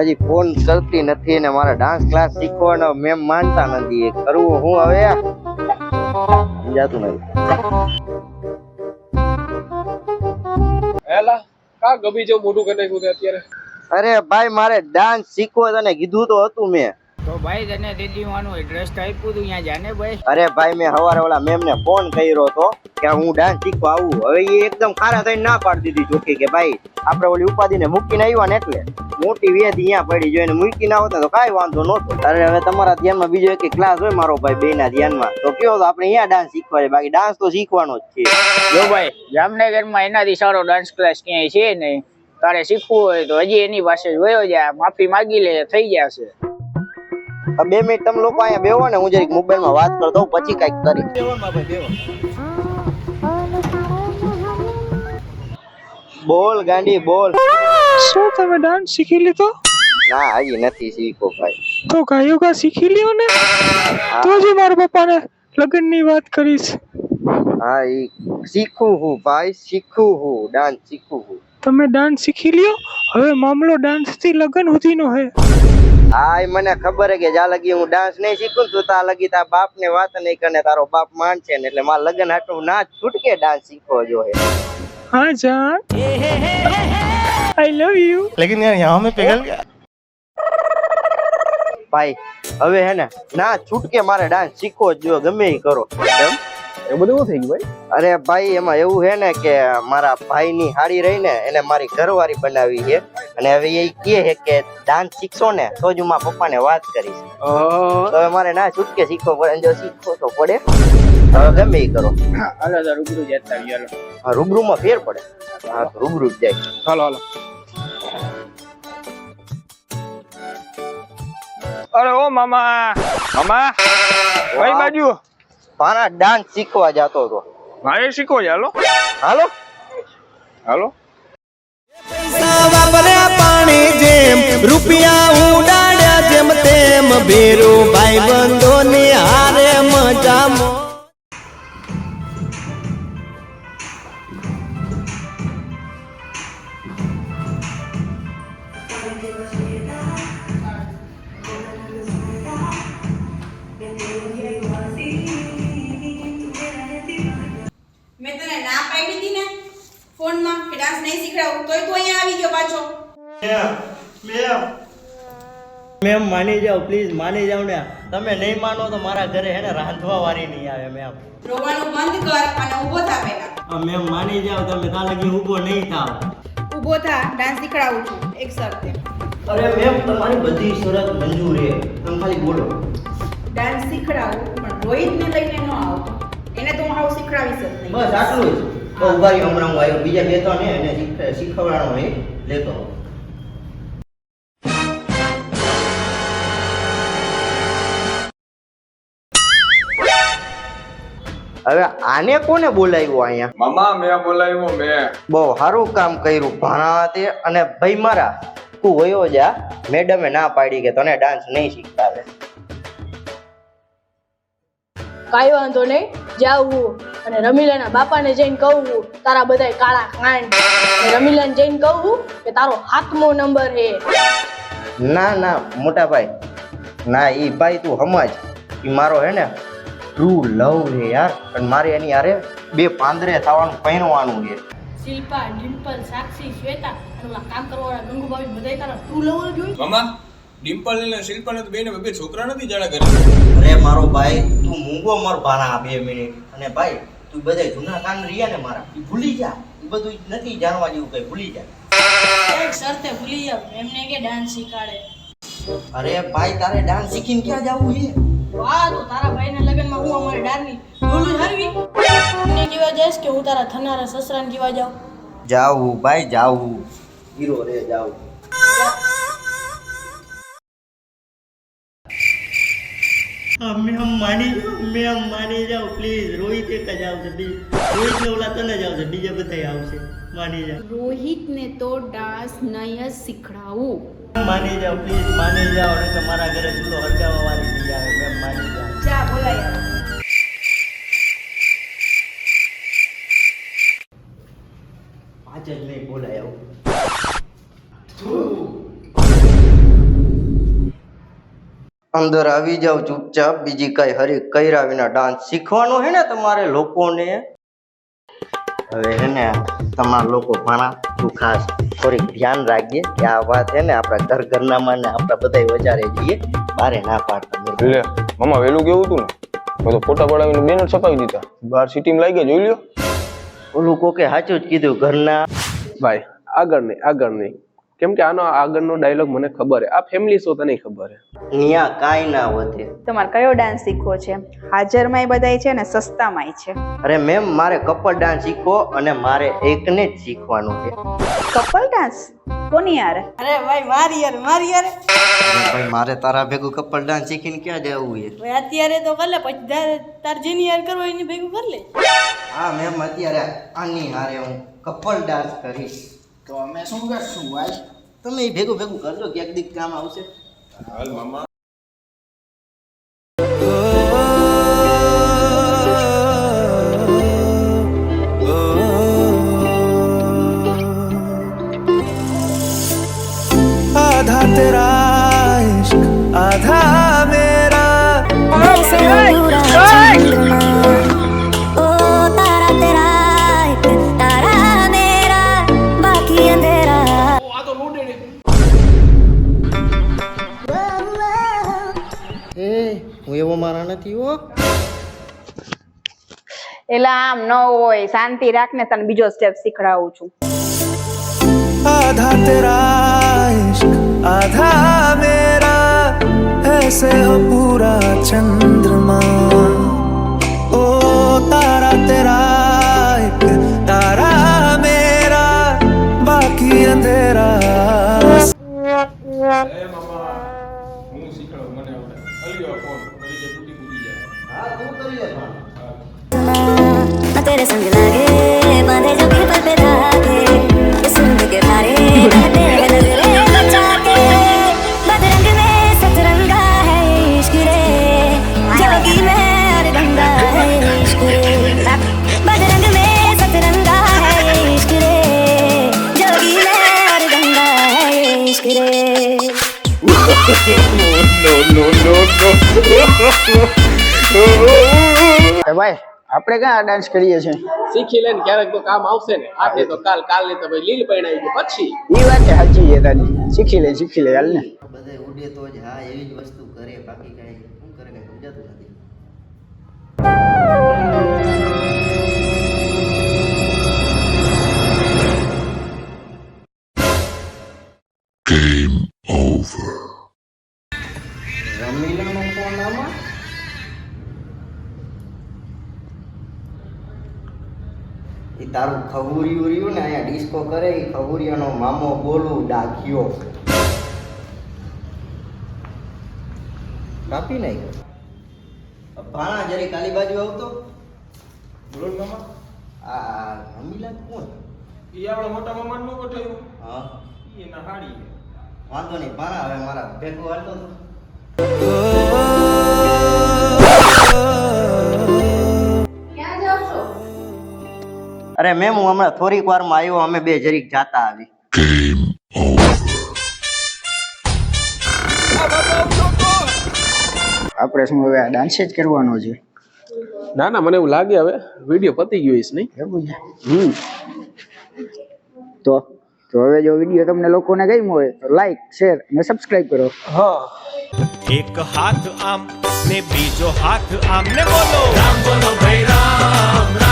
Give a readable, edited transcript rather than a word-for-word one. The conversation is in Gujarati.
હજી ફોન કરતી નથી ને મારા ડાન્સ ક્લાસ શીખવાનો મેમ માનતા નથી. કરવું હું હવે સમજાતું નથી. હેલા કા ગબી જેવું મોઢું કરી નાખ્યું છે અત્યારે? અરે ભાઈ મારે ડાન્સ શીખવો તને કીધું તો હતું મેં. તો ભાઈ તને દિલ્હીવાનું એડ્રેસ આપ્યું તું ત્યાં જાને ભાઈ. અરે ભાઈ મેં સવારે ઓલા મેમ ને ફોન કર્યો તો કે હું ડાન્સ શીખવા આવું. હવે એ એકદમ ખારા થઈને ના પાડી દીધી ચોખ્ખી કે ભાઈ આપણે ઓલી ઉપાધિને મૂકીને આવ્યા ને એટલે મોટી વેદ અહીંયા પડી જોઈને મૂકી ના હોત તો કાંઈ વાંધો નહોતો. અરે હવે તમારા ધ્યાનમાં બીજો એક ક્લાસ હોય મારો ભાઈ બેના ધ્યાનમાં તો કયો તો આપણે અહીંયા ડાન્સ શીખવા છે. બાકી ડાન્સ તો શીખવાનો જ છે. જો ભાઈ જામનગરમાં એનાથી સારો ડાન્સ ક્લાસ ક્યાંય છે નહીં. તારે શીખવું હોય તો હજી એની પાસે જોયો જા, માફી માંગી લે, થઈ જશે. 2 મિનિટ તમે લોકો અહીંયા બેહો ને હું જરીક મોબાઈલમાં વાત કરતો હોઉં પછી કઈક કરી. બોલ ગાંડી બોલ. શું તમે ડાન્સ શીખી લીધો? ના હજી નથી શીખો ભાઈ. તો ગાયો ગા શીખી લ્યો ને તો જ મારા પપ્પાને લગ્નની વાત કરીશ. હા ઈ શીખું હું ભાઈ, શીખું હું ડાન્સ શીખું હું. તમે ડાન્સ શીખી લ્યો, હવે મામલો ડાન્સ થી લગ્ન સુધીનો હે. હા એ મને ખબર હે કે જ્યાં લગી હું ડાન્સ નહીં શીખું તો ત્યાં લગી તારા બાપ ને વાત નહીં કરે, તારો બાપ માનશે ને એટલે મારા લગ્ન હાટું ના છૂટકે ડાન્સ શીખવો જોઈએ. हाँ जान आई लव यू. लेकिन यार यहाँ में पिघल गया ભાઈ હવે હે ને ના છૂટકે મારે ડાન્સ શીખવો જ જોઈએ ગમે એ કરો. એમ એ બધું શું થઈ ગયું ભાઈ? અરે ભાઈ એમાં એવું હે ને કે મારા ભાઈની હાડી રહી ને એને મારી ઘરવાળી બનાવી છે અને હવે એ કહે છે કે ડાન્સ શીખશો ને તો જ હું મારા પપ્પાને વાત કરીશ. તો હવે મારે ના છૂટકે શીખવો પડે, જો શીખવો તો પડે. હવે ગમે એ કરો. હાલો તો રૂબરૂ જતા આવીએ. હા રૂબરૂમાં ફેર પડે. હા તો રૂબરૂ જ જાય. હાલો હાલો. अरे ओ मामा मामा कई बाजू મારા ડાન્સ શીખવા જતો હતો. मारे सीखो जालो. હાલો हालो પૈસા વાપર્યા પાણી જેમ રૂપિયા ઉડાડ્યા જેમ તેમ ભેરું ભાઈ બંધો ની હારે મજામાં. મેં તને ના પાડી હતી ને ફોનમાં કે ડાન્સ નહીં શીખડાવું તોય તું અહીંયા આવી ગયો પાછો. મેમ માની જાઓ પ્લીઝ, માની જાઓ ને. તમે નહીં માનો તો મારા ઘરે હે ને રાંધવા વાળી નહીં આવે. મેમ રોવાનું બંધ કર અને ઊભો થા પહેલા. મેમ માની જાઓ તમે, ત્યાં લગી ઊભો નહીં થાવ. ઊભો થા, ડાન્સ શીખડાવું છું એક શરતે. અરે મેમ તમારી બધી શરત મંજૂર છે, તમે ખાલી બોલો. ડાન્સ શીખડાવું પણ રોહિતને લઈને ન આવતો. એને તો હું આવું શીખડાવીશ જ નહીં. બસ આટલું જ. તો ઉભા રહ્યો, હમણાં હું આવ્યો. બીજા બે તો ને એને શીખવાડવાનો હોય લેતો. હવે આને કોને બોલાવ્યો અહીંયા? મામા મેં બોલાવ્યો મેં. બહુ સારું કામ કર્યું ભાણા તે. અને ભાઈ મારા તું વયો જા, મેડમે ના પાડી કે તને ડાન્સ નહીં શીખવાડે. કાંઈ વાંધો નહીં, જાવું અને રમીલાના બાપાને જઈને કહું તારા બધાય કાળા કાંડ. રમીલાને જઈને કહું કે તારો 7મો નંબર હે. ના ના મોટા ભાઈ, ના ઈ ભાઈ તું સમજ, ઈ મારો હે ને ટ્રુ લવ છે યાર. અને મારે એની યારે 2 પાંદરે થવાનું પહેરવાનું છે. શિલ્પા, ડિમ્પલ, સાક્ષી, શ્વેતા અને ઓલા કામ કરવાવાળા ગંગુભાઈ બધાય તારા ટ્રુ લવર જોઈ. મામા ડિમ્પલ ને શિલ્પા ને તો બેને બે છોકરા નથી જાડા કરે. અરે મારો ભાઈ તું મૂંગો મર ભાણા 2 મિનિટ. અને ભાઈ તું બધા જૂના કાન રહ્યા ને મારા ઈ ભૂલી જા. ઈ બધું નથી જાણવા જેવું કઈ, ભૂલી જા. એક શરતે ભૂલી જાવ, એમને કે ડાન્સ શીખાડે. અરે ભાઈ તારે ડાન્સ શીખીને ક્યાં જવું છે? વાહ, તો તારા ભાઈના લગ્નમાં હું અમારી ડારની ડોલું હરવી મને કેવા જઈશ કે હું તારા થનારા સસરાને કેવા જાઉં? જાવું ભાઈ જાવું, હીરો રે જાવું. મેમ માની જાઓ પ્લીઝ. રોહિત એક જ આવશે, રોહિત ને ઓલા તને જ આવશે, બીજા બધા આવશે. માની જાઓ, રોહિતને તો ડાન્સ નહીં જ શીખડાવું. માની જાઓ પ્લીઝ, માની જાઓ. ને તમારા ઘરે ચૂલો હરગાવા વાળી નહીં આવે. મેમ માની જાઓ. જા બોલાય. 5 જ નહીં બોલાય આવું. અંદર આવી જાવ ચૂપચાપ, બીજી કઈ હરી કર્યા વિના ડાન્સ શીખવાનો હે ને તમારે લોકોને. હવે હે ને તમારા લોકો ભાણા તું ખાસ થોડીક ધ્યાન રાખજે કે આ વાત હે ને આપણા ઘરના ને આપણા બધા વચારે જઈએ, બારે ના પાડતા. લે મામા વેલું કેવું હતું ને, તો ફોટા પડાવીને બેનર છપાવી દીધા, બહાર સિટીમાં લાગી ગયા, જોઈ લ્યો. ઓલું કોકે સાચું જ કીધું, ઘરના ભાઈ આગળ નહીં કેમ કે આનો આગળનો ડાયલોગ મને ખબર હે, આ ફેમિલી શો તને ખબર હે. ન્યા કાંઈ ના વધે. તમારે કયો ડાન્સ શીખવો છે? હાજરમાંય બધાય છે ને સસ્તામાંય છે. અરે મેમ, મારે કપલ ડાન્સ શીખવો અને મારે એકને જ શીખવાનું છે. કપલ ડાન્સ કોની યાર? અરે ભાઈ મારી યાર ભાઈ મારે તારા ભેગું કપલ ડાન્સ શીખીને ક્યાં જવું છે? ભાઈ અત્યારે તો કર લે, પછી તાર જેની યાર કરવો એની ભેગું કરી લે. હા મેમ, અત્યારે આની હારે હું કપલ ડાન્સ કરીશ. તો અમે શું કરશું ભાઈ? તમે ભેગું કરજો, ક્યાંક દીક કામ આવશે. હાલ મામા. आधा तेरा इश्क आधा मेरा ओ तारा तेरा एक तारा मेरा बाकी अंधेरा. હું એવો મારા નથી હો. એલા આમ ન હોય, શાંતિ રાખને, તને બીજો સ્ટેપ શીખડાવું છું. आधा तेरा इश्क आधा मेरा ऐसे हो पूरा चंद्रमा. ओ तारा तेरा एक तारा मेरा बाकी अंधेरा. એ મામા હું શીખડાવું, મને આવડે. અલ્યો ફોન કરી જે તૂટી જાય. હા તું કરી લે. मैं तेरे संग लागे बांधे जो भी पर पे धागे ये सुन के तारे कहते हैं नजरे बचा के बदरंग में सतरंगा है इश्क रे जोगी में हर गंगा है इश्क रे बदरंग में सतरंगा है इश्क रे जोगी में हर गंगा है इश्क रे. ભાઈ આપણે ક્યાં ડાન્સ કરીએ છીએ? શીખી લે ને ક્યારેક તો કામ આવશે ને, આજે તો કાલ ને તો ભાઈ લીલ પૈણાઈ ગયું પછી. એ વાત છે સાચી છે તારી, શીખી લે હાલ ને. બધે ઉડે તો જ હા એવી જ વસ્તુ કરે, બાકી કઈ શું કરે કઈ સમજાતું નથી. Game over. રમીલાનો ફોન આમાં. એ તારું ખબુરિયું રહ્યું ને અહીંયા ડિસ્કો કરે, એ ખબુરિયાનો મામો બોલું ડાઘ્યો કાપી નાખ્યો. ભાણા જરી કાલી બાજુ આવતો. બોલો ને મામા. આ રમીલા કોણ? એ આપણા મોટા મામા નું ગોઠવ્યું. હા ઈ એના હાડી છે. વાંધો નહીં, ભાણા હવે મારા ભેગું હાલતો હતો. અરે મેમ, હું હમણાં થોડીક વારમાં આવ્યો, અમે બે જરીક જાતા આવી. Game over. આપણે શું હવે ડાન્સ જ કરવાનો છે? ના મને એવું લાગે હવે વિડીયો પતી ગયો છે નહીં? એવું છે. તો હવે જો વિડીયો તમને લોકોને ગમ્યો હોય તો લાઈક, શેર અને સબસ્ક્રાઇબ કરો. હા. एक हाथ आम ने बीजो हाथ आम ने बोलो राम बोलो भाई राम.